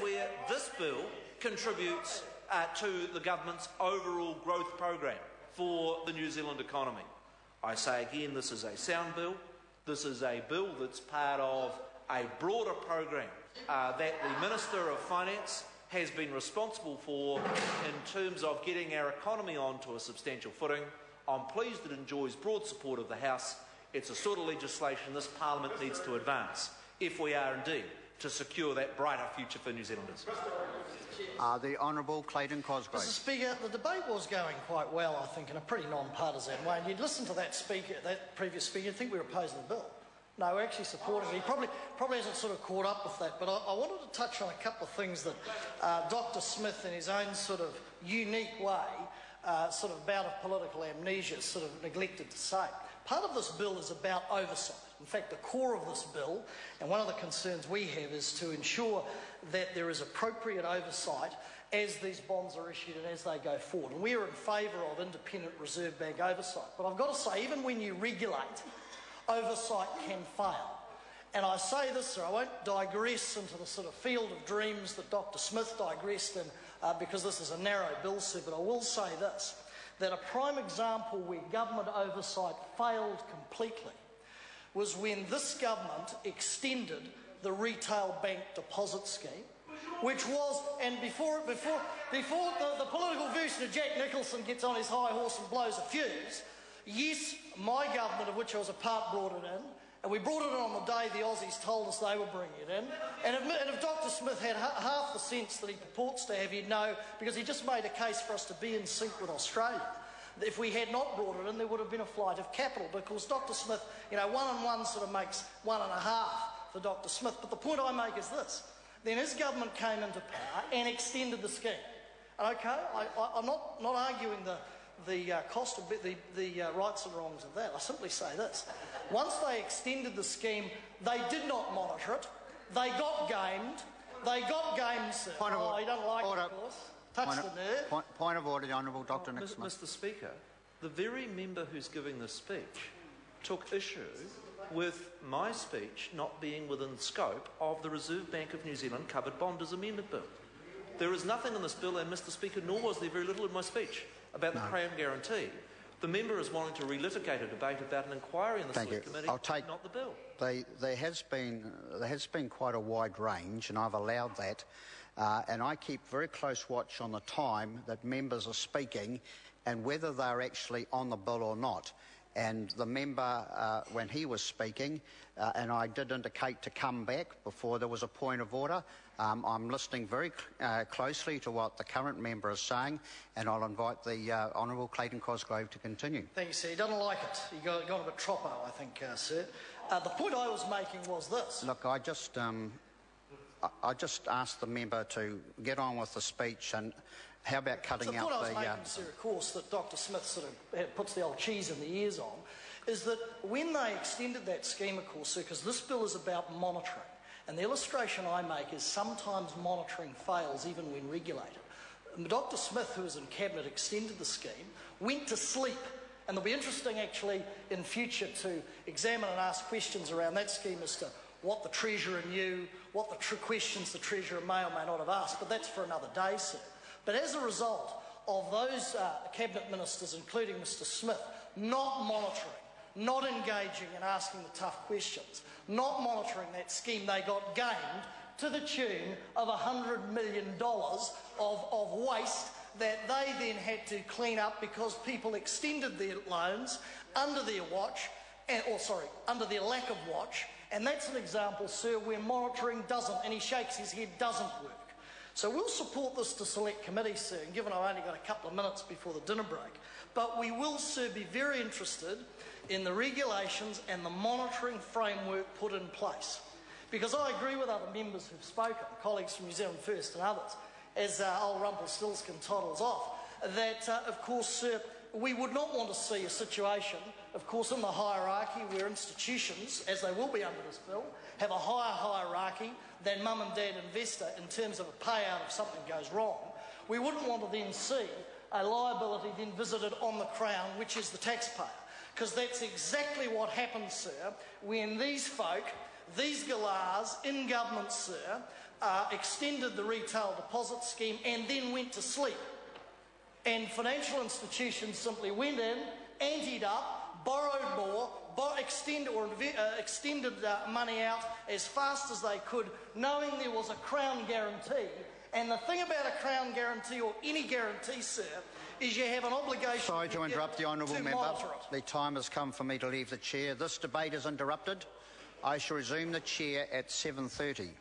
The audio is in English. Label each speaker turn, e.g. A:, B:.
A: where this bill contributes to the government's overall growth program for the New Zealand economy. I say again, this is a sound bill. This is a bill that's part of a broader program that the Minister of Finance has been responsible for in terms of getting our economy onto a substantial footing. I'm pleased it enjoys broad support of the House. It's a sort of legislation this Parliament needs to advance if we are indeed to secure that brighter future for New Zealanders.
B: The Honourable Clayton Cosgrove.
C: Mr. Speaker, the debate was going quite well, I think, in a pretty non-partisan way. And you'd listen to that previous speaker, you'd think we were opposing the bill. No, we're actually supporting it. He probably hasn't sort of caught up with that. But I wanted to touch on a couple of things that Dr. Smith, in his own sort of unique way, sort of bout of political amnesia, sort of neglected to say. Part of this bill is about oversight. In fact, the core of this bill, and one of the concerns we have, is to ensure that there is appropriate oversight as these bonds are issued and as they go forward. And we are in favour of independent Reserve Bank oversight. But I've got to say, even when you regulate, oversight can fail. And I say this, sir, I won't digress into the sort of field of dreams that Dr. Smith digressed in because this is a narrow bill, sir, but I will say this, that a prime example where government oversight failed completely was when this government extended the retail bank deposit scheme, which was, and before the political version of Jack Nicholson gets on his high horse and blows a fuse, yes, my government, of which I was a part, brought it in, and we brought it in on the day the Aussies told us they were bringing it in. And if Dr. Smith had half the sense that he purports to have, he'd know, because he just made a case for us to be in sync with Australia. If we had not brought it in, there would have been a flight of capital, because Dr. Smith, you know, 1 and 1 sort of makes 1.5 for Dr. Smith. But the point I make is this. Then his government came into power and extended the scheme. And okay, I'm not arguing the cost of the rights and wrongs of that. I simply say this. Once they extended the scheme, they did not monitor it. They got gamed. They got gamed, sir. You don't like it, of course. Touch the nerve.
B: Point of order, the Honourable Dr. Nick Smith.
A: Mr. Speaker, the very member who's giving this speech took issue with my speech not being within scope of the Reserve Bank of New Zealand covered bonders amendment bill. There is nothing in this bill, and Mr. Speaker, nor was there very little in my speech, about the Crown Guarantee. The member is wanting to relitigate a debate about an inquiry in the Select Committee, not the bill.
B: There has been quite a wide range, and I've allowed that. And I keep very close watch on the time that members are speaking and whether they're actually on the bill or not. And the member, when he was speaking, and I did indicate to come back before there was a point of order, I'm listening very closely to what the current member is saying, and I'll invite the Honourable Clayton Cosgrove to continue.
C: Thank you, sir. He doesn't like it. He got a bit troppo, I think, sir. The point I was making was this.
B: Look, I just asked the member to get on with the speech, and how about cutting out the...
C: The point I was making, sir, of course, that Dr. Smith sort of puts the old cheese in the ears on, is that when they extended that scheme, of course, sir, because this bill is about monitoring, and the illustration I make is sometimes monitoring fails even when regulated. Dr. Smith, who was in Cabinet, extended the scheme, went to sleep, and it'll be interesting actually in future to examine and ask questions around that scheme as to what the Treasurer knew, what the questions the Treasurer may or may not have asked, but that's for another day, sir. But as a result of those Cabinet Ministers, including Mr. Smith, not monitoring, not engaging and asking the tough questions, not monitoring that scheme, they got gamed to the tune of $100 million of waste that they then had to clean up because people extended their loans under their watch, under their lack of watch, and that's an example, sir, where monitoring doesn't, and he shakes his head, doesn't work. So we'll support this to Select Committee, sir, and given I've only got a couple of minutes before the dinner break, but we will, sir, be very interested in the regulations and the monitoring framework put in place. Because I agree with other members who've spoken, colleagues from New Zealand First and others, as old Rumpelstiltskin toddles off, that, of course, sir, we would not want to see a situation, of course, in the hierarchy where institutions, as they will be under this bill, have a higher hierarchy than mum and dad investor in terms of a payout if something goes wrong. We wouldn't want to then see a liability then visited on the Crown, which is the taxpayer. Because that's exactly what happens, sir, when these folk, these galahs in government, sir, extended the retail deposit scheme and then went to sleep. And financial institutions simply went in, anteed up, borrowed more, extended money out as fast as they could, knowing there was a Crown guarantee. And the thing about a Crown guarantee, or any guarantee, sir, is you have an obligation.
B: Sorry to interrupt the honourable member.
C: Monitor it.
B: The time has come for me to leave the chair. This debate is interrupted. I shall resume the chair at 7:30.